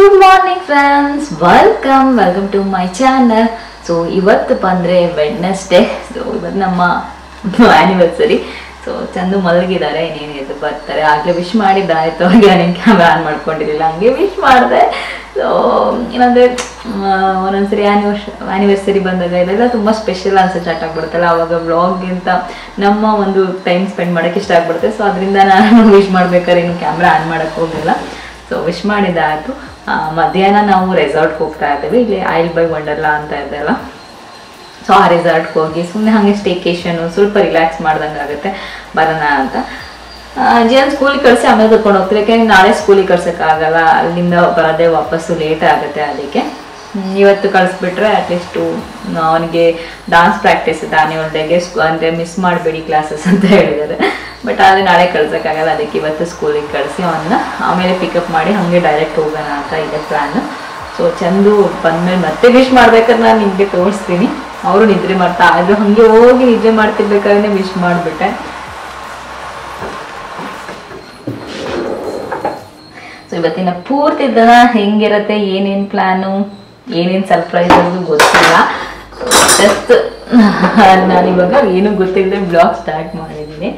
Good morning friends, welcome to my channel. So ಇವತ್ತು ಬಂದ್ರೆ Wednesday. So ಇವತ್ತು ನಮ್ಮ ಆನಿವರ್ಸರಿ. ಸೊ ಚಂದು ಮಲಗಿದ್ದಾರೆ, ಇನ್ನೇನು ಎದ್ದು ಬರ್ತಾರೆ. ಆಗಲೇ ವಿಶ್ ಮಾಡಿದ್ದಾಯ್ತು, ಹಾಗೆ ನಾನು ಕ್ಯಾಮ್ರಾ ಆನ್ ಮಾಡ್ಕೊಂಡಿರಲಿಲ್ಲ, ಹಂಗೆ ವಿಶ್ ಮಾಡಿದೆ. ಸೊ ಏನಂದರೆ ಒಂದೊಂದ್ಸರಿ ಆನಿವರ್ಸರಿ ಬಂದಾಗ ಇದೆಲ್ಲ ತುಂಬ ಸ್ಪೆಷಲ್ ಅನ್ಸುತ್ತೆ, ಸ್ಟಾರ್ಟ್ ಆಗಿಬಿಡುತ್ತಲ್ಲ. ಆವಾಗ ವ್ಲಾಗ್ಗಿಂತ ನಮ್ಮ ಒಂದು ಟೈಮ್ ಸ್ಪೆಂಡ್ ಮಾಡೋಕ್ಕೆ ಇಷ್ಟ ಆಗ್ಬಿಡುತ್ತೆ. ಸೊ ಅದರಿಂದ ನಾನು ವಿಶ್ ಮಾಡ್ಬೇಕಾದ್ರೆ ಇನ್ನು ಕ್ಯಾಮ್ರಾ ಆನ್ ಮಾಡೋಕ್ಕೆ ಹೋಗಲಿಲ್ಲ. ಸೊ ವಿಶ್ ಮಾಡಿದ್ದಾಯಿತು. ಮಧ್ಯಾಹ್ನ ನಾವು ರೆಸಾರ್ಟ್ಗೆ ಹೋಗ್ತಾ ಇದ್ದೇವೆ, ಇಲ್ಲಿ ಆಯಿಲ್ ಬೈ ವಂಡರ್ಲಾ ಅಂತ ಇದೆಯಲ್ಲ. ಸೊ ಆ ರೆಸಾರ್ಟ್ಗೆ ಹೋಗಿ ಸುಮ್ಮನೆ ಹಾಗೆ ಸ್ಟೇಕೇಶನು ಸ್ವಲ್ಪ ರಿಲ್ಯಾಕ್ಸ್ ಮಾಡ್ದಂಗೆ ಆಗುತ್ತೆ, ಬರೋಣ ಅಂತ. ಜೀವನ ಸ್ಕೂಲಿಗೆ ಕಳಿಸಿ ಆಮೇಲೆ ಕರ್ಕೊಂಡು ಹೋಗ್ತೀವಿ, ಯಾಕೆಂದ್ರೆ ನಾಳೆ ಸ್ಕೂಲಿಗೆ ಕಳ್ಸೋಕ್ಕಾಗಲ್ಲ, ಅಲ್ಲಿಂದ ಬರೋದೇ ವಾಪಸ್ಸು ಲೇಟ್ ಆಗುತ್ತೆ. ಅದಕ್ಕೆ ಇವತ್ತು ಕಳಿಸ್ಬಿಟ್ರೆ ಅಟ್ಲೀಸ್ಟು ಅವನಿಗೆ ಡಾನ್ಸ್ ಪ್ರಾಕ್ಟೀಸ್ ಇದೆ ಆನ್ಯುವಲ್ ಡೇಗೆ, ಅಂದರೆ ಮಿಸ್ ಮಾಡಬೇಡಿ ಕ್ಲಾಸಸ್ ಅಂತ ಹೇಳಿದ್ದಾರೆ. ಬಟ್ ಆದರೆ ನಾಳೆ ಕಳ್ಸೋಕ್ಕಾಗಲ್ಲ, ಅದಕ್ಕೆ ಇವತ್ತು ಸ್ಕೂಲಿಗೆ ಕಳಿಸಿ ಅವನ್ನ ಆಮೇಲೆ ಪಿಕಪ್ ಮಾಡಿ ಹಾಗೆ ಡೈರೆಕ್ಟ್ ಹೋಗೋಣ ಅಂತ ಇದೆ ಪ್ಲ್ಯಾನು. ಸೊ ಚಂದು ಬಂದಮೇಲೆ ಮತ್ತೆ ವಿಶ್ ಮಾಡ್ಬೇಕಾದ್ರೆ ನಾನು ನಿಮಗೆ ತೋರಿಸ್ತೀನಿ. ಅವರು ನಿದ್ರೆ ಮಾಡ್ತಾ ಇದ್ರು, ಹಾಗೆ ಹೋಗಿ ನಿದ್ರೆ ಮಾಡ್ತಿರ್ಬೇಕಾದ್ರೆ ವಿಶ್ ಮಾಡಿಬಿಟ್ಟೆ. ಸೊ ಇವತ್ತಿನ ಪೂರ್ತಿ ದಿನ ಹೆಂಗಿರುತ್ತೆ, ಏನೇನು ಪ್ಲ್ಯಾನು, ಏನೇನು ಸರ್ಪ್ರೈಸ್ ಅನ್ನೋದು ಗೊತ್ತಿಲ್ಲ. ಜಸ್ಟ್ ನಾನಿವಾಗ ಏನೂ ಗೊತ್ತಿಲ್ಲದೆ ಬ್ಲಾಗ್ ಸ್ಟಾರ್ಟ್ ಮಾಡಿದ್ದೀನಿ.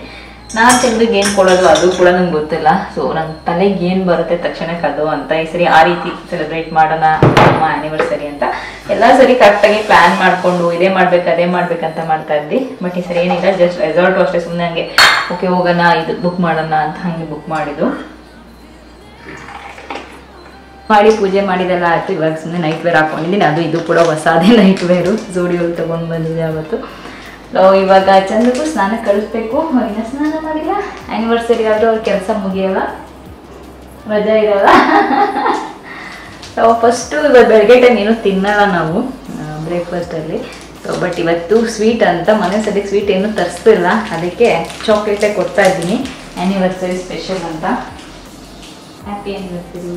ನಾನು ಚಂದಿಗೆ ಏನು ಕೊಡೋದು ಅದು ಕೂಡ ನಂಗೆ ಗೊತ್ತಿಲ್ಲ. ಸೊ ನನ್ನ ತಲೆಗೆ ಏನು ಬರುತ್ತೆ ತಕ್ಷಣಕ್ಕೆ ಅದು ಅಂತ. ಈ ಸರಿ ಆ ರೀತಿ ಸೆಲೆಬ್ರೇಟ್ ಮಾಡೋಣ ನಮ್ಮ ಆ್ಯನಿವರ್ಸರಿ ಅಂತ ಎಲ್ಲ ಸರಿ ಕರೆಕ್ಟಾಗಿ ಪ್ಲ್ಯಾನ್ ಮಾಡಿಕೊಂಡು ಇದೇ ಮಾಡ್ಬೇಕು ಅದೇ ಮಾಡ್ಬೇಕಂತ ಮಾಡ್ತಾ ಇದ್ವಿ. ಬಟ್ ಈ ಸರಿ ಏನಿಲ್ಲ, ಜಸ್ಟ್ ರೆಸಾರ್ಟು ಅಷ್ಟೇ, ಸುಮ್ಮನೆ ಹಂಗೆ ಓಕೆ ಹೋಗೋಣ ಇದು ಬುಕ್ ಮಾಡೋಣ ಅಂತ ಹಾಗೆ ಬುಕ್ ಮಾಡಿದ್ದು. ಮಾಡಿ ಪೂಜೆ ಮಾಡಿದೆಲ್ಲ ಆಯಿತು. ಇವಾಗ ಸುಮ್ಮನೆ ನೈಟ್ ವೇರ್ ಹಾಕೊಂಡಿದ್ದೀನಿ, ಅದು ಇದು ಕೂಡ ಹೊಸದೇ ನೈಟ್ ವೇರು, ಜೋಡಿಯಲ್ಲಿ ತೊಗೊಂಡು ಬಂದಿದೆ ಅವತ್ತು. ಇವಾಗ ಚಂದಕ್ಕೂ ಸ್ನಾನ ಕಳಿಸ್ಬೇಕು, ಇನ್ನು ಸ್ನಾನ ಮಾಡಿಲ್ಲ. ಆ್ಯನಿವರ್ಸರಿ ಆದರೂ ಅವ್ರ ಕೆಲಸ ಮುಗಿಯಲ್ಲ, ರಜಾ ಇರಲ್ಲ. ಫಸ್ಟು ಇವಾಗ ಬೆಳಗ್ಗೆ ಟೈಮ್ ಏನೂ ತಿನ್ನಲ್ಲ ನಾವು ಬ್ರೇಕ್ಫಾಸ್ಟಲ್ಲಿ. ಬಟ್ ಇವತ್ತು ಸ್ವೀಟ್ ಅಂತ ಮನೆ ಸದ್ಯಕ್ಕೆ ಸ್ವೀಟ್ ಏನೂ ತರಿಸ್ತಿಲ್ಲ, ಅದಕ್ಕೆ ಚಾಕ್ಲೇಟೇ ಕೊಡ್ತಾ ಇದ್ದೀನಿ ಆ್ಯನಿವರ್ಸರಿ ಸ್ಪೆಷಲ್ ಅಂತ. Happy anniversary.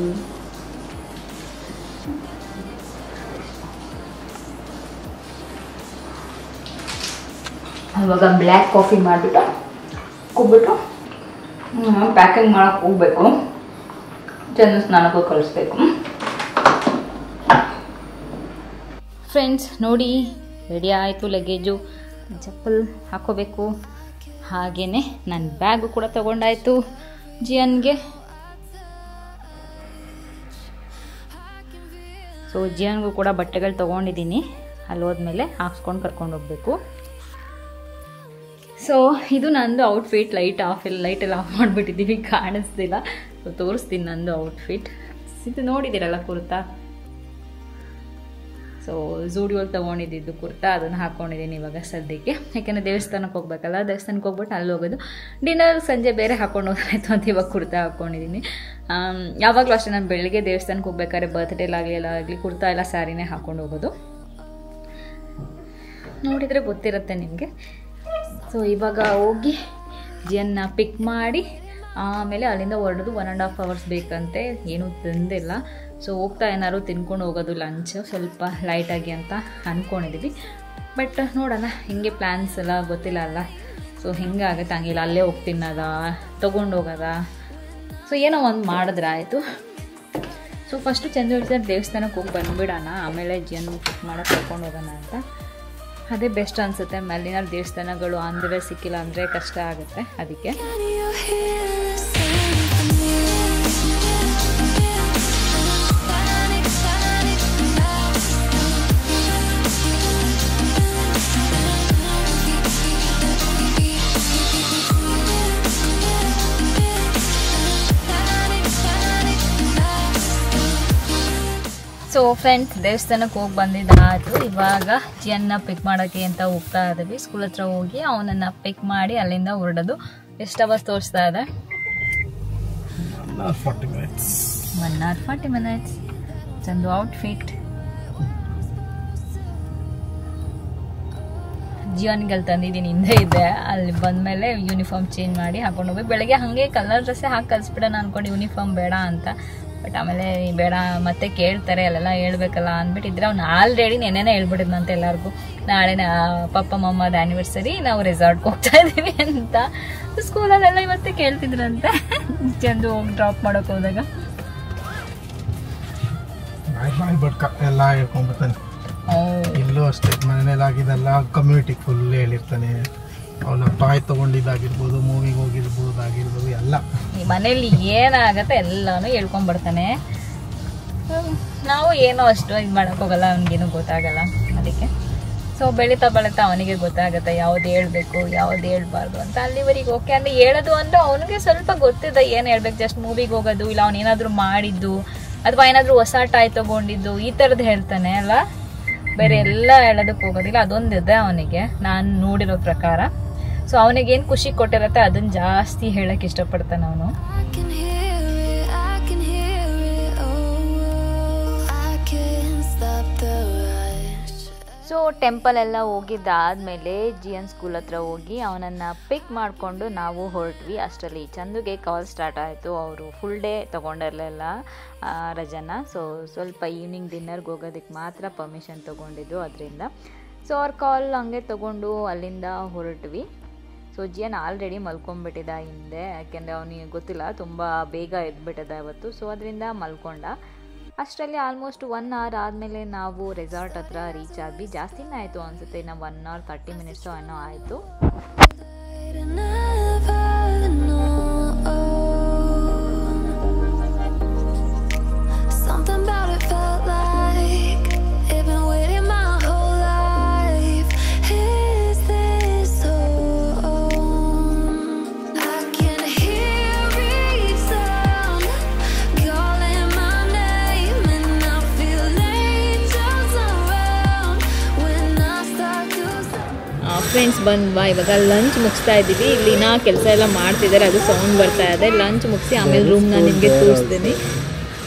ಇವಾಗ ಬ್ಲ್ಯಾಕ್ ಕಾಫಿ ಮಾಡಿಬಿಟ್ಟು ಕುಬ್ಬಿಟ್ಟು ಪ್ಯಾಕಿಂಗ್ ಮಾಡೋಕ್ಕೆ ಹೋಗ್ಬೇಕು. ಚಂದ ಸ್ನಾನಕ್ಕೂ ಕಳಿಸ್ಬೇಕು. ಫ್ರೆಂಡ್ಸ್ ನೋಡಿ, ರೆಡಿ ಆಯಿತು ಲಗೇಜು, ಚಪ್ಪಲ್ ಹಾಕೋಬೇಕು. ಹಾಗೆಯೇ ನನ್ನ ಬ್ಯಾಗು ಕೂಡ ತೊಗೊಂಡಾಯಿತು ಜಿಯನ್ಗೆ. ಸೊ ಜಿಯನ್ಗೂ ಕೂಡ ಬಟ್ಟೆಗಳು ತೊಗೊಂಡಿದ್ದೀನಿ, ಅಲ್ಲಿ ಹೋದ್ಮೇಲೆ ಹಾಕ್ಸ್ಕೊಂಡು ಕರ್ಕೊಂಡು ಹೋಗಬೇಕು. ಸೊ ಇದು ನಂದು ಔಟ್ಫಿಟ್. ಲೈಟ್ ಎಲ್ಲ ಆಫ್ ಮಾಡಿಬಿಟ್ಟಿದ್ದೀವಿ, ಕಾಣಿಸ್ತಿಲ್ಲ. ಸೊ ತೋರಿಸ್ತೀನಿ ನಂದು ಔಟ್ಫಿಟ್. ಇದು ನೋಡಿದ್ದೀರಲ್ಲ ಕುರ್ತಾ, ಸೊ ಝೂಡಿಯೋಲ್ಲಿ ತೊಗೊಂಡಿದ್ದು ಕುರ್ತಾ, ಅದನ್ನು ಹಾಕ್ಕೊಂಡಿದ್ದೀನಿ ಇವಾಗ ಸದ್ಯಕ್ಕೆ. ಯಾಕೆಂದರೆ ದೇವಸ್ಥಾನಕ್ಕೆ ಹೋಗ್ಬೇಕಲ್ಲ, ದೇವಸ್ಥಾನಕ್ಕೆ ಹೋಗ್ಬಿಟ್ಟು ಅಲ್ಲಿ ಹೋಗೋದು, ಡಿನ್ನರ್ ಸಂಜೆ ಬೇರೆ ಹಾಕ್ಕೊಂಡು ಹೋಗೋದಾಯ್ತು ಅಂತ ಇವಾಗ ಕುರ್ತಾ ಹಾಕ್ಕೊಂಡಿದ್ದೀನಿ. ಯಾವಾಗಲೂ ಅಷ್ಟೇ, ನಾನು ಬೆಳಗ್ಗೆ ದೇವಸ್ಥಾನಕ್ಕೆ ಹೋಗ್ಬೇಕಾದ್ರೆ ಬರ್ತ್ಡೇಲಾಗಲಿ ಎಲ್ಲ ಆಗಲಿ ಕುರ್ತಾ ಎಲ್ಲ ಸ್ಯಾರಿನೇ ಹಾಕ್ಕೊಂಡು ಹೋಗೋದು, ನೋಡಿದರೆ ಗೊತ್ತಿರುತ್ತೆ ನಿಮಗೆ. ಸೊ ಇವಾಗ ಹೋಗಿ ಜಿಯನ್ನ ಪಿಕ್ ಮಾಡಿ ಆಮೇಲೆ ಅಲ್ಲಿಂದ ಹೊರಡೋದು. 1.5 hours ಬೇಕಂತೆ, ಏನೂ ತಿಂದಿಲ್ಲ. ಸೊ ಹೋಗ್ತಾ ಏನಾದ್ರು ತಿನ್ಕೊಂಡು ಹೋಗೋದು ಲಂಚ್ ಸ್ವಲ್ಪ ಲೈಟಾಗಿ ಅಂತ ಅಂದ್ಕೊಂಡಿದ್ದೀವಿ. ಬಟ್ ನೋಡೋಣ, ಹಿಂಗೆ ಪ್ಲ್ಯಾನ್ಸ್ ಎಲ್ಲ ಗೊತ್ತಿಲ್ಲ ಅಲ್ಲ. ಸೊ ಹಿಂಗಾಗುತ್ತೆ, ಹಂಗಿಲ್ಲ ಅಲ್ಲೇ ಹೋಗಿ ತಿನ್ನೋದ ತೊಗೊಂಡು ಹೋಗೋದ. ಸೊ ಏನೋ ಒಂದು ಮಾಡಿದ್ರೆ ಆಯಿತು. ಸೊ ಫಸ್ಟು ಚಂದ ಹೇಳ್ತಾರೆ ದೇವಸ್ಥಾನಕ್ಕೆ ಹೋಗಿ ಬಂದುಬಿಡೋಣ, ಆಮೇಲೆ ಜಿಯನ್ ಪಿಕ್ ಮಾಡೋಕ್ಕೆ ಕರ್ಕೊಂಡು ಹೋಗೋಣ ಅಂತ. ಅದೇ ಬೆಸ್ಟ್ ಅನಿಸುತ್ತೆ. ಮೇಲಿನ ದೇವಸ್ಥಾನಗಳು ಅಂದರೆ ಸಿಕ್ಕಿಲ್ಲ ಅಂದರೆ ಕಷ್ಟ ಆಗುತ್ತೆ, ಅದಕ್ಕೆ. ಸೊ ಫ್ರೆಂಡ್ಸ್ ದೇವಸ್ಥಾನಕ್ಕೆ ಹೋಗಿ ಬಂದಿದ್ದಾಯಿತು. ಇವಾಗ ಜಿಯನ್ನ ಪಿಕ್ ಮಾಡೋಕ್ಕೆ ಅಂತ ಹೋಗ್ತಾ ಇದ್ದೀವಿ. ಸ್ಕೂಲ್ ಹತ್ರ ಹೋಗಿ ಅವನನ್ನು ಪಿಕ್ ಮಾಡಿ ಅಲ್ಲಿಂದ ಹೊರಡೋದು. ಎಷ್ಟು ಅವರ್ಸ್ ತೋರಿಸ್ತಾ ಇದೆ? 1 hour 40 minutes. ಚಂದು ಔಟ್ಫಿಟ್. ಜಿಯನ್ಗೆ ಅಲ್ಲಿ ತಂದಿದ್ದೀನಿ, ಹಿಂದೆ ಇದೆ. ಅಲ್ಲಿ ಬಂದಮೇಲೆ ಯೂನಿಫಾರ್ಮ್ ಚೇಂಜ್ ಮಾಡಿ ಹಾಕೊಂಡು ಹೋಗಿ, ಬೆಳಗ್ಗೆ ಹಾಗೆ ಕಲರ್ ಡ್ರೆಸ್ಸೇ ಹಾಕಿ ಕಳಿಸ್ಬಿಡೋಣ ಅಂದ್ಕೊಂಡು ಯೂನಿಫಾರ್ಮ್ ಬೇಡ ಅಂತ. ಬಟ್ ಆಮೇಲೆ ಬೇಡ ಮತ್ತೆ ಕೇಳ್ತಾರೆ, ಅಲ್ಲೆಲ್ಲ ಹೇಳ್ಬೇಕಲ್ಲ ಅಂದ್ಬಿಟ್ಟಿದ್ರೆ ಅವ್ನು ಆಲ್ರೆಡಿ ನೆನ್ನೆನೇ ಹೇಳ್ಬಿಟ್ಟಿದ್ನಂತೆ ಎಲ್ಲರಿಗೂ, ನಾಳೆ ಪಪ್ಪ ಮಮ್ಮದ ಆ್ಯನಿವರ್ಸರಿ ನಾವು ರೆಸಾರ್ಟ್ಗೆ ಹೋಗ್ತಾ ಇದ್ದೀವಿ ಅಂತ. ಸ್ಕೂಲಲ್ಲೆಲ್ಲ ಇವತ್ತೇ ಕೇಳ್ತಿದ್ರಂತೆ ಚಂದು ಹೋಗಿ ಡ್ರಾಪ್ ಮಾಡೋಕೆ ಹೋದಾಗ. ನಾಯಿ ಬಡ್ಕ ಎಲ್ಲ ಹೇಳ್ಕೊಂಡ್ಬಿಡ್ತಾನೆ. ಇಲ್ಲೂ ಅಷ್ಟೇ, ಮನೇಲಿ ಆಗಿದ್ದೆಲ್ಲ ಕಮ್ಯುನಿಟಿಗೆ ಫುಲ್ ಹೇಳಿರ್ತಾನೆ. ಅವನ ಟಾಯ್ ತೊಗೊಂಡಿದ್ದಾಗಿರ್ಬೋದು, ಮೂವಿಗೆ ಹೋಗಿರ್ಬೋದು ಎಲ್ಲ ಈ ಮನೇಲಿ ಏನಾಗತ್ತೆ ಎಲ್ಲಾನು ಹೇಳ್ಕೊಂಡ್ಬಿಡ್ತಾನೆ. ನಾವು ಏನೋ ಅಷ್ಟು ಇದು ಮಾಡೋಕ್ಕೋಗಲ್ಲ, ಅವ್ನಿಗೇನು ಗೊತ್ತಾಗಲ್ಲ. ಅದಕ್ಕೆ ಸೊ ಬೆಳೀತಾ ಅವನಿಗೆ ಗೊತ್ತಾಗುತ್ತೆ ಯಾವ್ದು ಹೇಳ್ಬೇಕು ಯಾವ್ದು ಹೇಳ್ಬಾರ್ದು ಅಂತ. ಅಲ್ಲಿವರೆಗೆ ಓಕೆ ಅಂದ್ರೆ ಹೇಳೋದು ಅಂದ್ರೆ ಅವನಿಗೆ ಸ್ವಲ್ಪ ಗೊತ್ತಿದೆ ಏನು ಹೇಳ್ಬೇಕು. ಜಸ್ಟ್ ಮೂವಿಗೆ ಹೋಗೋದು, ಇಲ್ಲ ಅವ್ನು ಏನಾದರೂ ಮಾಡಿದ್ದು ಅಥವಾ ಏನಾದರೂ ಹೊಸ ಟಾಯ್ ತೊಗೊಂಡಿದ್ದು ಈ ಥರದ್ದು ಹೇಳ್ತಾನೆ ಅಲ್ಲ, ಬೇರೆ ಎಲ್ಲ ಹೇಳೋದಕ್ಕೆ ಹೋಗೋದಿಲ್ಲ. ಅದೊಂದಿದೆ ಅವನಿಗೆ ನಾನು ನೋಡಿರೋ ಪ್ರಕಾರ. ಸೊ ಅವನಿಗೇನು ಖುಷಿ ಕೊಟ್ಟಿರತ್ತೆ ಅದನ್ನ ಜಾಸ್ತಿ ಹೇಳಕ್ಕೆ ಇಷ್ಟಪಡ್ತಾನೆ ಅವನು. ಸೊ ಟೆಂಪಲ್ ಎಲ್ಲ ಹೋಗಿದ್ದಾದಮೇಲೆ ಜಿಯನ್ ಸ್ಕೂಲ್ ಹತ್ರ ಹೋಗಿ ಅವನನ್ನು ಪಿಕ್ ಮಾಡಿಕೊಂಡು ನಾವು ಹೊರಟ್ವಿ. ಅಷ್ಟರಲ್ಲಿ ಚಂದುಗೆ ಕಾಲ್ ಸ್ಟಾರ್ಟ್ ಆಯಿತು. ಅವರು ಫುಲ್ ಡೇ ತೊಗೊಂಡಿರಲಿಲ್ಲ ರಜನ. ಸೊ ಸ್ವಲ್ಪ ಈವ್ನಿಂಗ್ ಡಿನ್ನರ್ಗೆ ಹೋಗೋದಕ್ಕೆ ಮಾತ್ರ ಪರ್ಮಿಷನ್ ತೊಗೊಂಡಿದ್ದು ಅದರಿಂದ. ಸೊ ಅವ್ರ ಕಾಲ್ ಹಂಗೆ ತೊಗೊಂಡು ಅಲ್ಲಿಂದ ಹೊರಟ್ವಿ. ಸೊ ಜಿಯನ್ ಆಲ್ರೆಡಿ ಮಲ್ಕೊಂಡ್ಬಿಟ್ಟಿದ್ದ ಹಿಂದೆ, ಯಾಕೆಂದರೆ ಅವನಿಗೆ ಗೊತ್ತಿಲ್ಲ ತುಂಬ ಬೇಗ ಎದ್ಬಿಟ್ಟಿದ್ದ ಇವತ್ತು. ಸೊ ಅದರಿಂದ ಮಲ್ಕೊಂಡ. ಅಷ್ಟರಲ್ಲಿ ಆಲ್ಮೋಸ್ಟ್ 1 hour ಆದಮೇಲೆ ನಾವು ರೆಸಾರ್ಟ್ ಹತ್ರ ರೀಚ್ ಆದ್ವಿ. ಜಾಸ್ತಿನೇ ಆಯಿತು ಅನಿಸುತ್ತೆ, ನಾವು 1 hour 30 minutes ಏನೋ ಆಯಿತು. ಫ್ರೆಂಡ್ಸ್ ಬಂದ್ವಾ, ಇವಾಗ ಲಂಚ್ ಮುಗಿಸ್ತಾ ಇದ್ದೀವಿ. ಇಲ್ಲಿ ನಾ ಕೆಲಸ ಎಲ್ಲ ಮಾಡ್ತಿದ್ದಾರೆ, ಅದು ಸೌಂಡ್ ಬರ್ತಾ ಇದೆ. ಲಂಚ್ ಮುಗಿಸಿ ಆಮೇಲೆ ರೂಮ್ನ ನಿಮಗೆ ತೋರಿಸ್ತೀನಿ.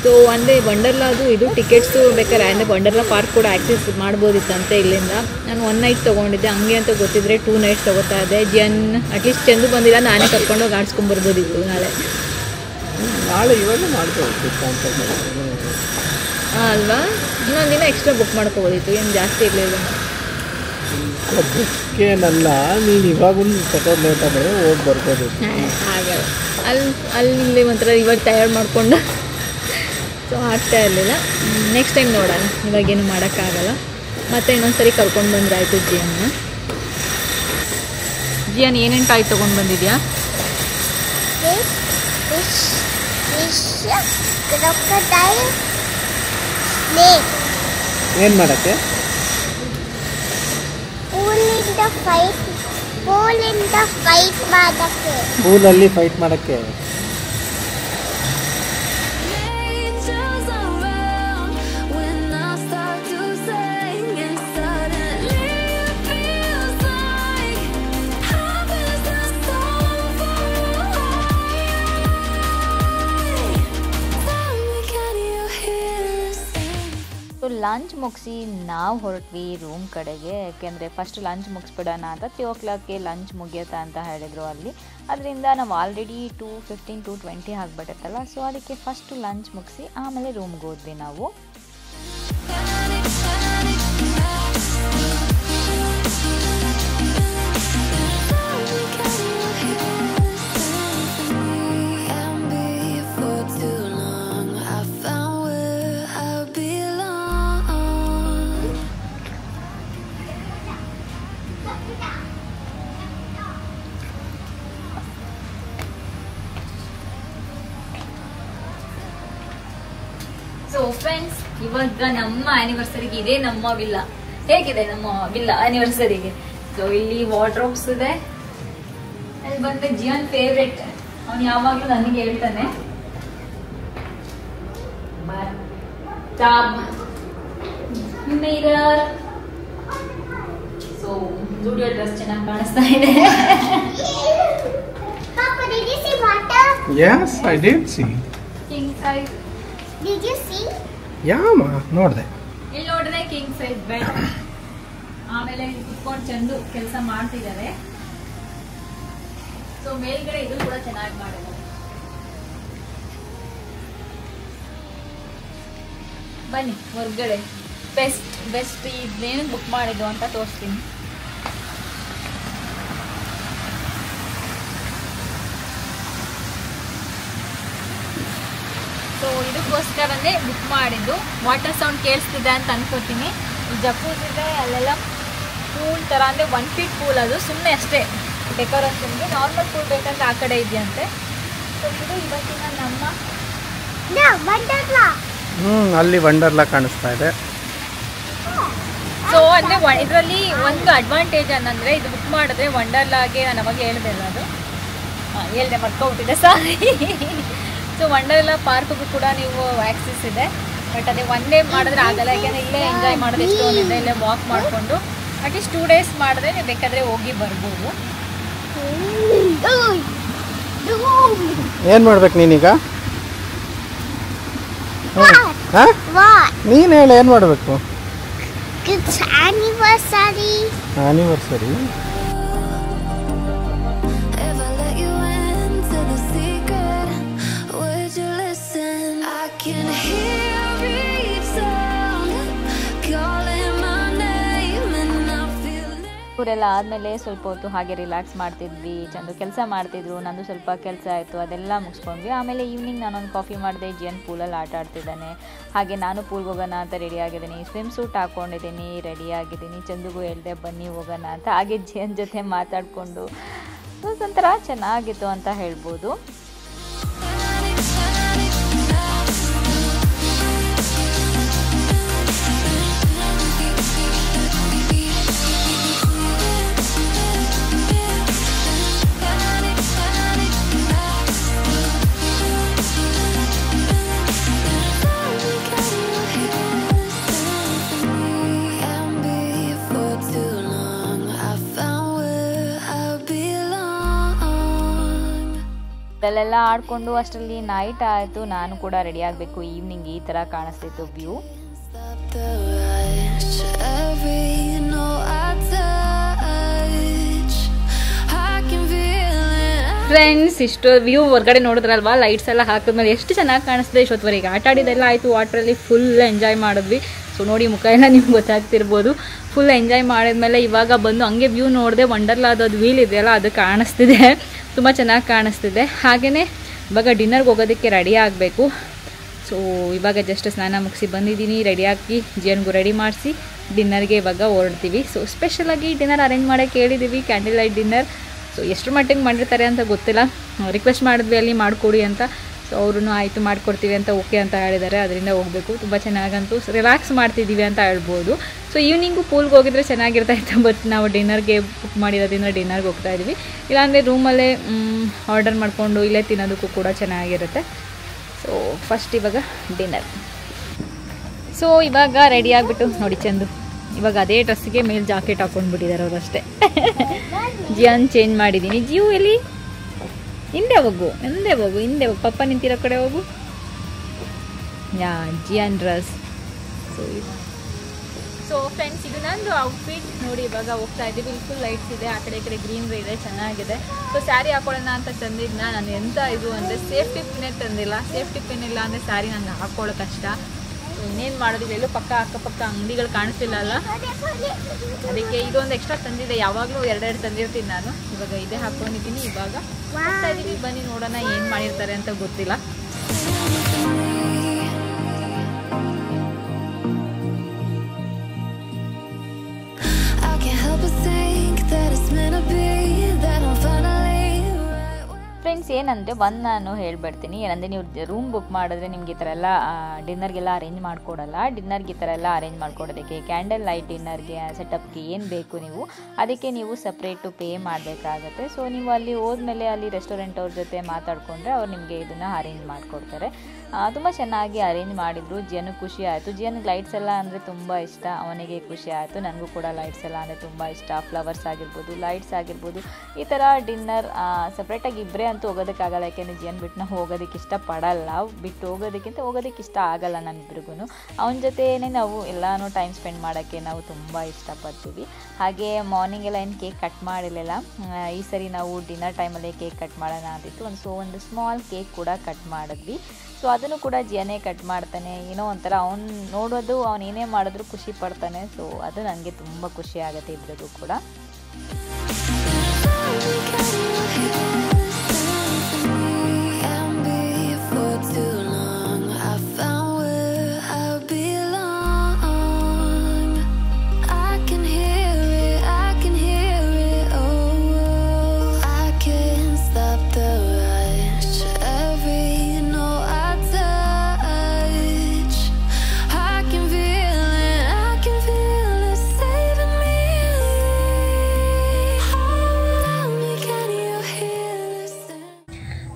ಸೊ ಅಂದರೆ ವಂಡರ್ಲಾದು ಇದು ಟಿಕೆಟ್ಸು ಬೇಕಾದ್ರೆ ಅಂದರೆ ವಂಡರ್ಲಾ ಪಾರ್ಕ್ ಕೂಡ ಆ್ಯಕ್ಸೆಸ್ ಮಾಡ್ಬೋದಿತ್ತಂತೆ ಇಲ್ಲಿಂದ. ನಾನು 1 night ತೊಗೊಂಡಿದ್ದೆ, ಹಂಗೆ ಅಂತ ಗೊತ್ತಿದ್ರೆ 2 nights ತೊಗೋತಾ ಇದ್ದೆ. ಜಿಯನ್ ಅಟ್ಲೀಸ್ಟ್ ಚಂದು ಬಂದಿಲ್ಲ, ನಾನೇ ಕರ್ಕೊಂಡೋಗಿ ಆಡಿಸ್ಕೊಂಬರ್ಬೋದಿತ್ತು ನಾಳೆ ಇವಾಗ ಮಾಡ್ಬೋದು ಅಲ್ವಾ. ಇನ್ನೊಂದು ದಿನ ಎಕ್ಸ್ಟ್ರಾ ಬುಕ್ ಮಾಡ್ಕೋಬೋದಿತ್ತು, ಏನು ಜಾಸ್ತಿ ಇರಲಿಲ್ಲ. ಅದಕ್ಕೇನಲ್ಲ, ನೀನು ಇವಾಗ ತಗೊಂಡು ಲೇಟ್ ಆದರೆ ಹೋಗಿ ಬರ್ಬೋದು. ಹಾಗೆ ಅಲ್ಲಿ ಒಂಥರ ಇವಾಗ ತಯಾರು ಮಾಡಿಕೊಂಡು ಸೊ ಆಗ್ತಾ ಇರಲಿಲ್ಲ. ನೆಕ್ಸ್ಟ್ ಟೈಮ್ ನೋಡೋಣ, ಇವಾಗೇನು ಮಾಡೋಕ್ಕಾಗಲ್ಲ. ಮತ್ತು ಇನ್ನೊಂದು ಸರಿ ಕರ್ಕೊಂಡು ಬಂದರೆ ಆಯಿತು ಜಿಯನ್ನ. ಜಿಯನ್ ಏನೇನು ಟಾಯ್ ತೊಗೊಂಡು ಬಂದಿದ್ಯಾ? ಏನು ಮಾಡೋಕ್ಕೆ? ಪೂಲಲ್ಲಿ ಫೈಟ್ ಮಾಡೋಕ್ಕೆ. ಲಂಚ್ ಮುಗಿಸಿ ನಾವು ಹೊರಟ್ವಿ ರೂಮ್ ಕಡೆಗೆ. ಯಾಕೆಂದರೆ ಫಸ್ಟ್ ಲಂಚ್ ಮುಗಿಸ್ಬಿಡೋಣ ಅಂತ 3 o'clockಗೆ ಲಂಚ್ ಮುಗಿಯುತ್ತಾ ಅಂತ ಹೇಳಿದರು ಅಲ್ಲಿ. ಅದರಿಂದ ನಾವು ಆಲ್ರೆಡಿ 2:15 2:20 ಆಗಿಬಿಡುತ್ತಲ್ಲ. ಸೊ ಅದಕ್ಕೆ ಫಸ್ಟು ಲಂಚ್ ಮುಗಿಸಿ ಆಮೇಲೆ ರೂಮ್ಗೆ ಹೋದ್ವಿ ನಾವು. ಸೊ ಫ್ರೆಂಡ್ಸ್, ಇವಾಗ ನಮ್ಮ ಆನಿವರ್ಸರಿಗೆ ಇದೆ ನಮ್ಮ ವಿಲ್ಲಾ. ಹೇಗಿದೆ ನಮ್ಮ ವಿಲ್ಲಾ ಆನಿವರ್ಸರಿಗೆ? ಸೊ ಇಲ್ಲಿ ವಾರ್ಡ್ರೋಬ್ಸ್ ಇದೆ. ಅಲ್ಲಿ ಬಂದ್ರೆ ಜಿಯನ್ ಫೇವ್ರೆಟ್, ಅವನು ಯಾವಾಗಲೂ ನನಗೆ ಹೇಳ್ತಾನೆ ಮಿರರ್. ಸೊ ಜೂಡಿಯೋ ಡ್ರೆಸ್ ಚೆನ್ನಾಗಿ ಕಾಣಿಸ್ತಾ ಇದೆ. Yes, I did see. King size. Did you see? Yeah, ma, ನೋಡಿದೆ. ಇಲ್ಲಿ ನೋಡಿದ್ರೆ ಕಿಂಗ್ ಸೈಜ್ ಬೆಡ್. ಆಮೇಲೆ ಕುತ್ಕೊಂಡು ಚಂದು ಕೆಲಸ ಮಾಡ್ತಿದ್ದಾರೆ. ಸೊ ಮೇಲ್ಗಡೆ ಇದು ಕೂಡ ಚೆನ್ನಾಗಿ ಮಾಡಿದ್ದಾರೆ. ಬನ್ನಿ ಹೊರಗಡೆ ಬೆಸ್ಟ್ ಇದೇನು ಬುಕ್ ಮಾಡಿದ್ದು ಅಂತ ತೋರಿಸ್ತೀನಿ. ಸೊ ಇದಕ್ಕೆ ನನಗೋಸ್ಕರನೇ ಬುಕ್ ಮಾಡಿದ್ದು. ವಾಟರ್ ಸೌಂಡ್ ಕೇಳಿಸ್ತಿದೆ ಅಂತ ಅನ್ಕೋತೀನಿ. ಜಕೂಸ್ ಇದೆ, ಅಲ್ಲೆಲ್ಲ ಪೂಲ್ ಥರ ಅಂದರೆ 1 feet ಪೂಲ್, ಅದು ಸುಮ್ಮನೆ ಅಷ್ಟೇ ಡೆಕೋರೇಷನ್ಗೆ. ನಾರ್ಮಲ್ ಪೂಲ್ ಬೇಕಂದ್ರೆ ಆ ಕಡೆ ಇದೆಯಂತೆ. ಸೊ ಇದು ಇವತ್ತಿನ ನಮ್ಮ ಅಲ್ಲಿ ವಂಡರ್ಲಾ ಕಾಣಿಸ್ತಾ ಇದೆ. ಸೊ ಅಂದರೆ ಇದರಲ್ಲಿ ಒಂದು ಅಡ್ವಾಂಟೇಜ್ ಏನಂದರೆ ಇದು ಬುಕ್ ಮಾಡಿದ್ರೆ ವಂಡರ್ಲಾಗೆ ನಾನು ಅವಾಗ ಹೇಳಿದೆ ಅಲ್ಲ, ಅದು ಹೇಳಿದೆ ಮರ್ಕೊಬಿಟ್ಟಿದೆ, ಸಾರಿ. ಸೊ ವಂಡರ್ಲಾ ಪಾರ್ಕ್ಗೂ ಕೂಡ ನೀವು ಆಕ್ಸೆಸ್ ಇದೆ. ಬಟ್ ಅದೇ ಒನ್ ಡೇ ಮಾಡಿದ್ರೆ ಆಗಲ್ಲ, ಯಾಕೆಂದರೆ ಇಲ್ಲೇ ಎಂಜಾಯ್ ಮಾಡೋದು ಎಷ್ಟೊಂದಿದೆ. ಇಲ್ಲೇ ವಾಕ್ ಮಾಡಿಕೊಂಡು ಅಟ್ಲೀಸ್ಟ್ 2 days ಮಾಡಿದ್ರೆ ನೀವು ಬೇಕಾದರೆ ಹೋಗಿ ಬರ್ಬೋದು. ಏನು ಮಾಡ್ಬೇಕು ನೀನೀಗ? ನೀನು ಹೇಳಿ ಏನು ಮಾಡಬೇಕು? ಆನಿವರ್ಸರಿ. ಇವರೆಲ್ಲ ಆದಮೇಲೆ ಸ್ವಲ್ಪ ಹೊತ್ತು ಹಾಗೆ ರಿಲ್ಯಾಕ್ಸ್ ಮಾಡ್ತಿದ್ವಿ. ಚಂದು ಕೆಲಸ ಮಾಡ್ತಿದ್ರು, ನಂದು ಸ್ವಲ್ಪ ಕೆಲಸ ಆಯಿತು, ಅದೆಲ್ಲ ಮುಗಿಸ್ಕೊಂಡ್ವಿ. ಆಮೇಲೆ ಈವ್ನಿಂಗ್ ನಾನೊಂದು ಕಾಫಿ ಮಾಡಿದೆ. ಜಿಯನ್ ಪೂಲಲ್ಲಿ ಆಟ ಆಡ್ತಿದ್ದಾನೆ. ಹಾಗೆ ನಾನು ಪೂಲ್ಗೆ ಹೋಗೋಣ ಅಂತ ರೆಡಿ ಆಗಿದ್ದೀನಿ. ಸ್ವಿಮ್ ಸೂಟ್ ಹಾಕ್ಕೊಂಡಿದ್ದೀನಿ, ರೆಡಿ ಆಗಿದ್ದೀನಿ. ಚಂದುಗೂ ಹೇಳಿದೆ ಬನ್ನಿ ಹೋಗೋಣ ಅಂತ. ಹಾಗೆ ಜಿಯನ್ ಜೊತೆ ಮಾತಾಡಿಕೊಂಡು ಒಂಥರ ಚೆನ್ನಾಗಿತ್ತು ಅಂತ ಹೇಳ್ಬೋದು. ಅಲ್ಲೆಲ್ಲ ಆಡಿಕೊಂಡು ಅಷ್ಟರಲ್ಲಿ ನೈಟ್ ಆಯಿತು. ನಾನು ಕೂಡ ರೆಡಿ ಆಗಬೇಕು. ಈವ್ನಿಂಗ್ ಈ ಥರ ಕಾಣಿಸ್ತಿತ್ತು ವ್ಯೂ. ಫ್ರೆಂಡ್ಸ್, ಇಷ್ಟು ವ್ಯೂ ಹೊರಗಡೆ ನೋಡಿದ್ರಲ್ವಾ, ಲೈಟ್ಸ್ ಎಲ್ಲ ಹಾಕಿದ್ಮೇಲೆ ಎಷ್ಟು ಚೆನ್ನಾಗಿ ಕಾಣಿಸ್ತದೆ. ಇಷ್ಟೊತ್ತವರೆಗೆ ಆಟ ಆಡಿದೆಲ್ಲ ಆಯಿತು. ವಾಟ್ರಲ್ಲಿ ಫುಲ್ ಎಂಜಾಯ್ ಮಾಡಿದ್ವಿ. ಸೊ ನೋಡಿ, ಮುಖ ಎಲ್ಲ ನಿಮ್ಗೆ ಗೊತ್ತಾಗ್ತಿರ್ಬೋದು. ಫುಲ್ ಎಂಜಾಯ್ ಮಾಡಿದ್ಮೇಲೆ ಇವಾಗ ಬಂದು ಹಂಗೆ ವ್ಯೂ ನೋಡಿದೆ. ವಂಡರ್ಲಾದ ಅದು ವೀಲ್ ಇದೆಯಲ್ಲ, ಅದು ಕಾಣಿಸ್ತಿದೆ, ತುಂಬ ಚೆನ್ನಾಗಿ ಕಾಣಿಸ್ತಿದೆ. ಹಾಗೆಯೇ ಇವಾಗ ಡಿನ್ನರ್ಗೆ ಹೋಗೋದಕ್ಕೆ ರೆಡಿ ಆಗಬೇಕು. ಸೊ ಇವಾಗ ಜಸ್ಟ್ ಸ್ನಾನ ಮುಗಿಸಿ ಬಂದಿದ್ದೀನಿ. ರೆಡಿಯಾಗಿ ಜಿಯನ್ಗೂ ರೆಡಿ ಮಾಡಿಸಿ ಡಿನ್ನರ್ಗೆ ಇವಾಗ ಹೊರಡ್ತೀವಿ. ಸೊ ಸ್ಪೆಷಲಾಗಿ ಡಿನ್ನರ್ ಅರೇಂಜ್ ಮಾಡೋಕ್ಕೆ ಹೇಳಿದ್ದೀವಿ, ಕ್ಯಾಂಡಲ್ ಲೈಟ್ ಡಿನ್ನರ್. ಸೊ ಎಷ್ಟು ಮಟ್ಟಿಗೆ ಮಾಡಿರ್ತಾರೆ ಅಂತ ಗೊತ್ತಿಲ್ಲ. ರಿಕ್ವೆಸ್ಟ್ ಮಾಡಿದ್ವಿ ಅಲ್ಲಿ ಮಾಡಿಕೊಡಿ ಅಂತ. ಸೊ ಅವ್ರೂ ಆಯಿತು ಮಾಡಿಕೊಡ್ತೀವಿ ಅಂತ ಓಕೆ ಅಂತ ಹೇಳಿದ್ದಾರೆ. ಅದರಿಂದ ಹೋಗಬೇಕು. ತುಂಬ ಚೆನ್ನಾಗಂತೂ ರಿಲ್ಯಾಕ್ಸ್ ಮಾಡ್ತಿದ್ದೀವಿ ಅಂತ ಹೇಳ್ಬೋದು. ಸೊ ಈವ್ನಿಂಗು ಪೂಲ್ಗೆ ಹೋಗಿದ್ರೆ ಚೆನ್ನಾಗಿರ್ತಾಯಿತ್ತು. ಬಟ್ ನಾವು ಡಿನ್ನರ್ಗೆ ಬುಕ್ ಮಾಡಿರೋದ್ರಿಂದ ಡಿನ್ನರ್ಗೆ ಹೋಗ್ತಾ ಇದ್ವಿ. ಇಲ್ಲಾಂದರೆ ರೂಮಲ್ಲೇ ಆರ್ಡರ್ ಮಾಡಿಕೊಂಡು ಇಲ್ಲೇ ತಿನ್ನೋದಕ್ಕೂ ಕೂಡ ಚೆನ್ನಾಗಿರುತ್ತೆ. ಸೊ ಫಸ್ಟ್ ಇವಾಗ ಡಿನ್ನರ್. ಸೊ ಇವಾಗ ರೆಡಿ ಆಗಿಬಿಟ್ಟು ನೋಡಿ, ಚಂದು ಇವಾಗ ಅದೇ ಡ್ರೆಸ್ಸಿಗೆ ಮೇಲೆ ಜಾಕೆಟ್ ಹಾಕೊಂಡ್ಬಿಟ್ಟಿದ್ದಾರೆ ಅವರಷ್ಟೇ. ಜಿಯನ್ ಚೇಂಜ್ ಮಾಡಿದ್ದೀನಿ. ಜಿಯು ಎಲ್ಲಿ? ಹಿಂದೆ ಹೋಗು, ಹಿಂದೆ ಹೋಗು, ಹಿಂದೆ ಹೋಗು. ಪಪ್ಪ ನಿಂತಿರೋ ಕಡೆ ಹೋಗು. ಯಾ ಜಿಯನ್ ಡ್ರೆಸ್. ಸೊ ಫ್ರೆಂಡ್ಸ್, ಇದು ನಂದು ಔಟ್ಫಿಟ್ ನೋಡಿ. ಇವಾಗ ಹೋಗ್ತಾ ಇದ್ದೀವಿ. ಫುಲ್ ಲೈಟ್ಸ್ ಇದೆ, ಆ ಕಡೆ ಈ ಕಡೆ ಗ್ರೀನ್ರಿ ಇದೆ, ಚೆನ್ನಾಗಿದೆ. ಸೊ ಸ್ಯಾರಿ ಹಾಕೊಳ್ಳೋಣ ಅಂತ ತಂದಿದ್ನ ನಾನು. ಎಂತ ಇದು ಅಂದರೆ ಸೇಫ್ಟಿ ಪಿನ್ನೇ ತಂದಿಲ್ಲ. ಸೇಫ್ಟಿ ಪಿನ್ ಇಲ್ಲ ಅಂದರೆ ಸ್ಯಾರಿ ನಂಗೆ ಹಾಕೊಳ್ಳೋ ಕಷ್ಟ. ಇನ್ನೇನು ಮಾಡೋದಿಲ್ಲ. ಎಲ್ಲೂ ಅಕ್ಕಪಕ್ಕ ಅಂಗಡಿಗಳು ಕಾಣಿಸ್ತಿಲ್ಲ ಅಲ್ಲ, ಅದಕ್ಕೆ ಇದೊಂದು ಎಕ್ಸ್ಟ್ರಾ ತಂದಿದೆ. ಯಾವಾಗಲೂ 2 ತಂದಿರ್ತೀನಿ ನಾನು. ಇವಾಗ ಇದೇ ಹಾಕ್ಕೊಂಡಿದ್ದೀನಿ. ಇವಾಗ ಹೋಗ್ತಾ ಇದ್ದೀವಿ. ಬನ್ನಿ ನೋಡೋಣ ಏನು ಮಾಡಿರ್ತಾರೆ ಅಂತ ಗೊತ್ತಿಲ್ಲ. ಫ್ರೆಂಡ್ಸ್, ಏನಂದರೆ ನಾನು ಹೇಳ್ಬಿಡ್ತೀನಿ. ಏನಂದರೆ ನೀವು ರೂಮ್ ಬುಕ್ ಮಾಡಿದ್ರೆ ನಿಮ್ಗೆ ಈ ಥರ ಎಲ್ಲ ಡಿನ್ನರ್ಗೆಲ್ಲ ಅರೇಂಜ್ ಮಾಡಿಕೊಡಲ್ಲ. ಡಿನ್ನರ್ಗೆ ಈ ಥರ ಎಲ್ಲ ಅರೇಂಜ್ ಮಾಡಿಕೊಡೋದಕ್ಕೆ ಕ್ಯಾಂಡಲ್ ಲೈಟ್ ಡಿನ್ನರ್ಗೆ ಸೆಟಪ್ಗೆ ಏನು ಬೇಕು ನೀವು ಅದಕ್ಕೆ ನೀವು ಸಪ್ರೇಟು ಪೇ ಮಾಡಬೇಕಾಗತ್ತೆ. ಸೊ ನೀವು ಅಲ್ಲಿ ಹೋದ್ಮೇಲೆ ಅಲ್ಲಿ ರೆಸ್ಟೋರೆಂಟ್ ಅವ್ರ ಜೊತೆ ಮಾತಾಡಿಕೊಂಡ್ರೆ ಅವ್ರು ನಿಮಗೆ ಇದನ್ನು ಅರೇಂಜ್ ಮಾಡಿಕೊಡ್ತಾರೆ. ತುಂಬ ಚೆನ್ನಾಗಿ ಅರೇಂಜ್ ಮಾಡಿದರು. ಜಿಯನ್ಗೆ ಖುಷಿ ಆಯಿತು. ಜಿಯನ್ಗೆ ಲೈಟ್ಸ್ ಎಲ್ಲ ಅಂದರೆ ತುಂಬ ಇಷ್ಟ. ಅವನಿಗೆ ಖುಷಿ ಆಯಿತು. ನನಗೂ ಕೂಡ ಲೈಟ್ಸ್ ಎಲ್ಲ ಅಂದರೆ ತುಂಬ ಇಷ್ಟ. ಫ್ಲವರ್ಸ್ ಆಗಿರ್ಬೋದು, ಲೈಟ್ಸ್ ಆಗಿರ್ಬೋದು. ಈ ಥರ ಡಿನ್ನರ್ ಸಪ್ರೇಟಾಗಿ ಇಬ್ಬರೇ ಅಂತೂ ಹೋಗೋದಕ್ಕಾಗಲ್ಲ. ಯಾಕೆಂದರೆ ಜಿಯನ್ ಬಿಟ್ಟು ನಾವು ಹೋಗೋದಕ್ಕೆ ಇಷ್ಟಪಡಲ್ಲ. ಬಿಟ್ಟು ಹೋಗೋದಕ್ಕೆ ಇಷ್ಟ ಆಗಲ್ಲ ನಮ್ಮಿಬ್ರಿಗೂ. ಅವನ ಜೊತೆನೇ ನಾವು ಎಲ್ಲನೂ ಟೈಮ್ ಸ್ಪೆಂಡ್ ಮಾಡೋಕ್ಕೆ ನಾವು ತುಂಬ ಇಷ್ಟಪಡ್ತೀವಿ. ಹಾಗೆ ಮಾರ್ನಿಂಗ್ ಎಲ್ಲ ಏನು ಕೇಕ್ ಕಟ್ ಮಾಡಿರಲಿಲ್ಲ. ಈ ಸರಿ ನಾವು ಡಿನ್ನರ್ ಟೈಮಲ್ಲೇ ಕೇಕ್ ಕಟ್ ಮಾಡೋಣ ಅಂತಿತ್ತು. ಒಂದು ಸ್ಮಾಲ್ ಕೇಕ್ ಕೂಡ ಕಟ್ ಮಾಡಿದ್ವಿ. ಸೊ ಅದನ್ನು ಕೂಡ ಜಿಯನೇ ಕಟ್ ಮಾಡ್ತಾನೆ. ಏನೋ ಒಂಥರ ಅವ್ನು ನೋಡೋದು, ಅವ್ನು ಏನೇ ಮಾಡಿದ್ರು ಖುಷಿ ಪಡ್ತಾನೆ. ಸೊ ಅದು ನನಗೆ ತುಂಬ ಖುಷಿ ಆಗುತ್ತೆ ಇಬ್ಬರಿಗೂ ಕೂಡ. I found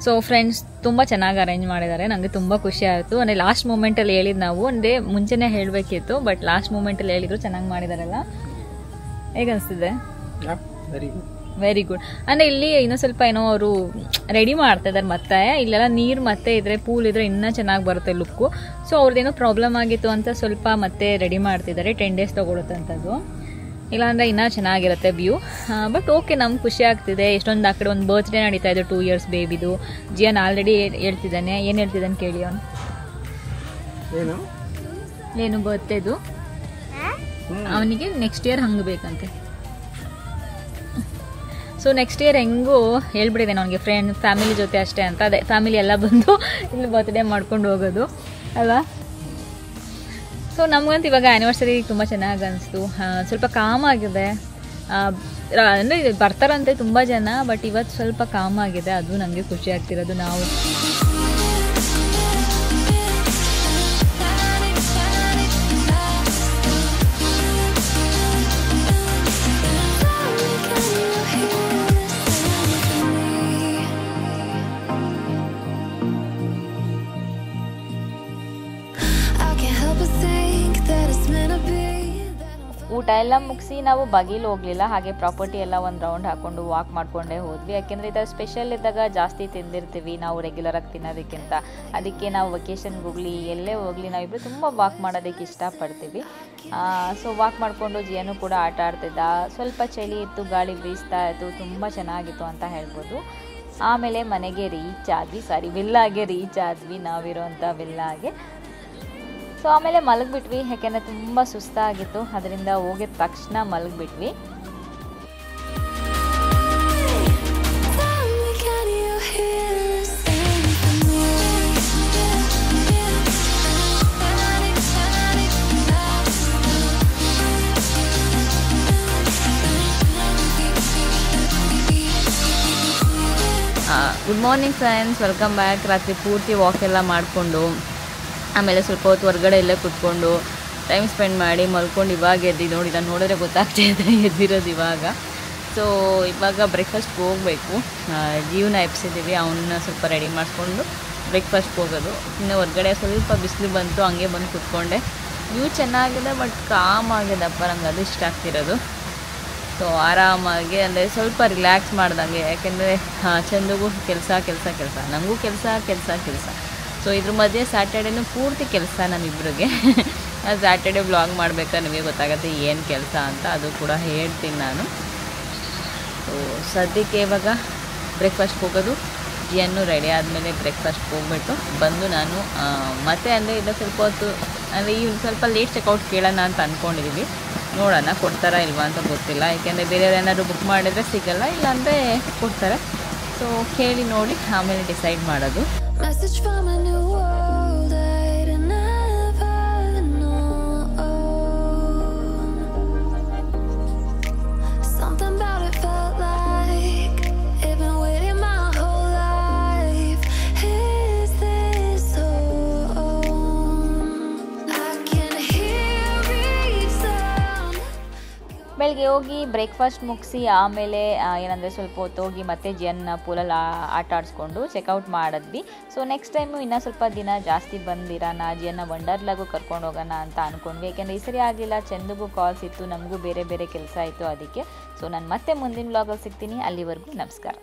ಸೊ ಫ್ರೆಂಡ್ಸ್ ತುಂಬ ಚೆನ್ನಾಗಿ ಅರೇಂಜ್ ಮಾಡಿದ್ದಾರೆ. ನನಗೆ ತುಂಬ ಖುಷಿ ಆಯಿತು. ಅಂದರೆ ಲಾಸ್ಟ್ ಮೂಮೆಂಟಲ್ಲಿ ಹೇಳಿದ್ದು ನಾವು ಅಂದರೆ ಮುಂಚೆನೇ ಹೇಳಬೇಕಿತ್ತು, ಬಟ್ ಲಾಸ್ಟ್ ಮೂಮೆಂಟಲ್ಲಿ ಹೇಳಿದ್ರು ಚೆನ್ನಾಗಿ ಮಾಡಿದಾರಲ್ಲ. ಹೇಗೆ ಅನಿಸ್ತಿದೆ? Very good. ಅಂದರೆ ಇಲ್ಲಿ ಇನ್ನೂ ಸ್ವಲ್ಪ ಏನೋ ಅವರು ರೆಡಿ ಮಾಡ್ತಾ ಇದ್ದಾರೆ. ಮತ್ತೆ ಇಲ್ಲೆಲ್ಲ ನೀರು ಮತ್ತೆ ಇದ್ರೆ ಪೂಲ್ ಇದ್ರೆ ಇನ್ನೂ ಚೆನ್ನಾಗಿ ಬರುತ್ತೆ ಲುಕ್ಕು. ಸೊ ಅವ್ರದ್ದೇನೋ ಪ್ರಾಬ್ಲಮ್ ಆಗಿತ್ತು ಅಂತ ಸ್ವಲ್ಪ ಮತ್ತೆ ರೆಡಿ ಮಾಡ್ತಿದ್ದಾರೆ. 10 days ತೊಗೊಳುತ್ತಂಥದ್ದು. ಇಲ್ಲಾಂದರೆ ಇನ್ನೂ ಚೆನ್ನಾಗಿರುತ್ತೆ ವ್ಯೂ. ಬಟ್ ಓಕೆ, ನಮ್ಗೆ ಖುಷಿ ಆಗ್ತಿದೆ. ಎಷ್ಟೊಂದು ಆ ಕಡೆ ಒಂದು ಬರ್ತ್ಡೇ ನಡೀತಾ ಇದೆ 2 years ಬೇಬಿದು. ಜಿಯನ್ ಆಲ್ರೆಡಿ ಹೇಳ್ತಿದ್ದಾನೆ. ಏನು ಹೇಳ್ತಿದ್ದಾನೆ ಕೇಳಿ ಅವನು. ಏನು ಬರ್ತ್ಡೇದು ಅವನಿಗೆ ನೆಕ್ಸ್ಟ್ ಇಯರ್ ಹಂಗೆ ಬೇಕಂತೆ. ಸೊ ನೆಕ್ಸ್ಟ್ ಇಯರ್ ಹೆಂಗೂ ಹೇಳ್ಬಿಟ್ಟಿದ್ದೇನೆ ಅವನಿಗೆ, ಫ್ಯಾಮಿಲಿ ಜೊತೆ ಅಷ್ಟೇ ಅಂತ. ಅದೇ ಫ್ಯಾಮಿಲಿ ಎಲ್ಲ ಬಂದು ಇಲ್ಲಿ ಬರ್ತ್ಡೇ ಮಾಡ್ಕೊಂಡು ಹೋಗೋದು ಅಲ್ವಾ. ಸೊ ನಮಗಂತೂ ಇವಾಗ ಆ್ಯನಿವರ್ಸರಿ ತುಂಬ ಚೆನ್ನಾಗಿ ಅನಿಸ್ತು. ಸ್ವಲ್ಪ ಕಾಮ್ ಆಗಿದೆ. ಅಂದರೆ ಬರ್ತಾರಂತೆ ತುಂಬ ಜನ, ಬಟ್ ಇವತ್ತು ಸ್ವಲ್ಪ ಕಾಮ್ ಆಗಿದೆ. ಅದು ನನಗೆ ಖುಷಿ ಆಗ್ತಿರೋದು. ನಾವು ಊಟ ಎಲ್ಲ ಮುಗಿಸಿ ನಾವು ಬಗೀಲು ಹೋಗಲಿಲ್ಲ. ಹಾಗೆ ಪ್ರಾಪರ್ಟಿ ಎಲ್ಲ ಒಂದು ರೌಂಡ್ ಹಾಕ್ಕೊಂಡು ವಾಕ್ ಮಾಡ್ಕೊಂಡೇ ಹೋದ್ವಿ. ಯಾಕೆಂದರೆ ಇದು ಸ್ಪೆಷಲ್ ಇದ್ದಾಗ ಜಾಸ್ತಿ ತಿಂದಿರ್ತೀವಿ ನಾವು ರೆಗ್ಯುಲರಾಗಿ ತಿನ್ನೋದಕ್ಕಿಂತ. ಅದಕ್ಕೆ ನಾವು ವೆಕೇಷನ್ಗೆ ಹೋಗಲಿ ಎಲ್ಲೇ ಹೋಗಲಿ ನಾವಿಬ್ಬರು ತುಂಬ ವಾಕ್ ಮಾಡೋದಕ್ಕೆ ಇಷ್ಟಪಡ್ತೀವಿ. ಸೊ ವಾಕ್ ಮಾಡಿಕೊಂಡು ಜಿಯನು ಕೂಡ ಆಟ ಆಡ್ತಿದ್ದ. ಸ್ವಲ್ಪ ಚಳಿ ಇತ್ತು, ಗಾಳಿ ಬೀಸ್ತಾ ಇತ್ತು, ತುಂಬ ಚೆನ್ನಾಗಿತ್ತು ಅಂತ ಹೇಳ್ಬೋದು. ಆಮೇಲೆ ಮನೆಗೆ ರೀಚ್ ಆದ್ವಿ, ವಿಲ್ಲಾಗೆ ರೀಚ್ ಆದ್ವಿ, ನಾವಿರೋಂಥ ವಿಲ್ಲಾಗೆ. ಸೊ ಆಮೇಲೆ ಮಲಗಿಬಿಟ್ವಿ. ಯಾಕೆಂದರೆ ತುಂಬ ಸುಸ್ತಾಗಿತ್ತು. ಅದರಿಂದ ಹೋಗಿದ ತಕ್ಷಣ ಮಲಗಿಬಿಟ್ವಿ. Good morning friends, welcome back. ರಾತ್ರಿ ಪೂರ್ತಿ ವಾಕ್ ಎಲ್ಲ ಮಾಡಿಕೊಂಡು ಆಮೇಲೆ ಸ್ವಲ್ಪ ಹೊತ್ತು ಹೊರಗಡೆ ಎಲ್ಲೇ ಕೂತ್ಕೊಂಡು ಟೈಮ್ ಸ್ಪೆಂಡ್ ಮಾಡಿ ಮಲ್ಕೊಂಡು ಇವಾಗ ಎದ್ದು ನೋಡಿ. ನಾನು ನೋಡಿದ್ರೆ ಗೊತ್ತಾಗ್ತಾಯಿದೆ ಎದ್ದಿರೋದು ಇವಾಗ. ಸೊ ಇವಾಗ ಬ್ರೇಕ್ಫಾಸ್ಟ್ಗೆ ಹೋಗಬೇಕು. ಜೀವನ ಎಬ್ಸಿದ್ದೀವಿ, ಅವನ್ನ ಸ್ವಲ್ಪ ರೆಡಿ ಮಾಡಿಸ್ಕೊಂಡು ಬ್ರೇಕ್ಫಾಸ್ಟ್ಗೆ ಹೋಗೋದು. ಇನ್ನು ಹೊರಗಡೆ ಸ್ವಲ್ಪ ಬಿಸಿಲು ಬಂತು, ಹಂಗೆ ಬಂದು ಕೂತ್ಕೊಂಡೆ. ವ್ಯೂ ಚೆನ್ನಾಗಿದೆ, ಬಟ್ ಕಾಮ್ ಆಗಿದೆಪ್ಪ, ನಂಗೆ ಅದು ಇಷ್ಟ ಆಗ್ತಿರೋದು. ಸೊ ಆರಾಮಾಗಿ ಅಂದರೆ ಸ್ವಲ್ಪ ರಿಲ್ಯಾಕ್ಸ್ ಮಾಡ್ದಂಗೆ. ಯಾಕೆಂದರೆ ಚಂದಗೂ ಕೆಲಸ ನನಗೂ ಕೆಲಸ. ಸೊ ಇದ್ರ ಮಧ್ಯೆ ಸ್ಯಾಟರ್ಡೇನೂ ಪೂರ್ತಿ ಕೆಲಸ ನಮ್ಮಿಬ್ರಿಗೆ. ಸ್ಯಾಟರ್ಡೇ ವ್ಲಾಗ್ ಮಾಡಬೇಕಾದ್ರೆ ನಿಮಗೆ ಗೊತ್ತಾಗುತ್ತೆ ಏನು ಕೆಲಸ ಅಂತ, ಅದು ಕೂಡ ಹೇಳ್ತೀನಿ ನಾನು. ಸೊ ಸದ್ಯಕ್ಕೆ ಇವಾಗ ಬ್ರೇಕ್ಫಾಸ್ಟ್ಗೆ ಹೋಗೋದು. ಜಿಯನ್ನು ರೆಡಿ ಆದಮೇಲೆ ಬ್ರೇಕ್ಫಾಸ್ಟ್ಗೆ ಹೋಗ್ಬಿಟ್ಟು ಬಂದು ನಾನು ಮತ್ತೆ ಅಂದರೆ ಇಲ್ಲ ಸ್ವಲ್ಪ ಹೊತ್ತು ಅಂದರೆ ಈ ಸ್ವಲ್ಪ ಲೇಟ್ ಚೆಕ್ಔಟ್ ಕೇಳೋಣ ಅಂತ ಅಂದ್ಕೊಂಡಿದ್ದೀವಿ. ನೋಡೋಣ ಕೊಡ್ತಾರಾ ಇಲ್ವಾ ಅಂತ ಗೊತ್ತಿಲ್ಲ. ಯಾಕೆಂದರೆ ಬೇರೆಯವ್ರು ಏನಾದ್ರು ಬುಕ್ ಮಾಡಿದರೆ ಸಿಗಲ್ಲ, ಇಲ್ಲಾಂದರೆ ಕೊಡ್ತಾರೆ. ಸೊ ಕೇಳಿ ನೋಡಿ ಆಮೇಲೆ ಡಿಸೈಡ್ ಮಾಡೋದು. Message from a new world I'd never known. Something about it felt like I've been waiting my whole life. Is this home? I can hear each sound. ಬೆಳಗ್ಗೆ ಹೋಗಿ ಬ್ರೇಕ್ಫಾಸ್ಟ್ ಮುಗಿಸಿ ಆಮೇಲೆ ಏನಂದರೆ ಸ್ವಲ್ಪ ಹೊತ್ತು ಹೋಗಿ ಮತ್ತೆ ಜಿಯನ್ನ ಪೂಲಲ್ಲಿ ಆಟ ಆಡಿಸ್ಕೊಂಡು ಚೆಕ್ಔಟ್ ಮಾಡಿದ್ವಿ. ಸೊ ನೆಕ್ಸ್ಟ್ ಟೈಮು ಇನ್ನೂ ಸ್ವಲ್ಪ ದಿನ ಜಾಸ್ತಿ ಬಂದಿರೋಣ, ಜಿಯನ್ನ ವಂಡರ್ಲಾಗೂ ಕರ್ಕೊಂಡು ಹೋಗೋಣ ಅಂತ ಅಂದ್ಕೊಂಡ್ವಿ. ಯಾಕೆಂದರೆ ಈ ಸರಿ ಆಗಲಿಲ್ಲ, ಚಂದಗೂ ಕಾಲ್ಸ್ ಇತ್ತು, ನಮಗೂ ಬೇರೆ ಬೇರೆ ಕೆಲಸ ಇತ್ತು ಅದಕ್ಕೆ. ಸೊ ನಾನು ಮತ್ತೆ ಮುಂದಿನ ವ್ಲಾಗಲ್ಲಿ ಸಿಗ್ತೀನಿ. ಅಲ್ಲಿವರೆಗೂ ನಮಸ್ಕಾರ.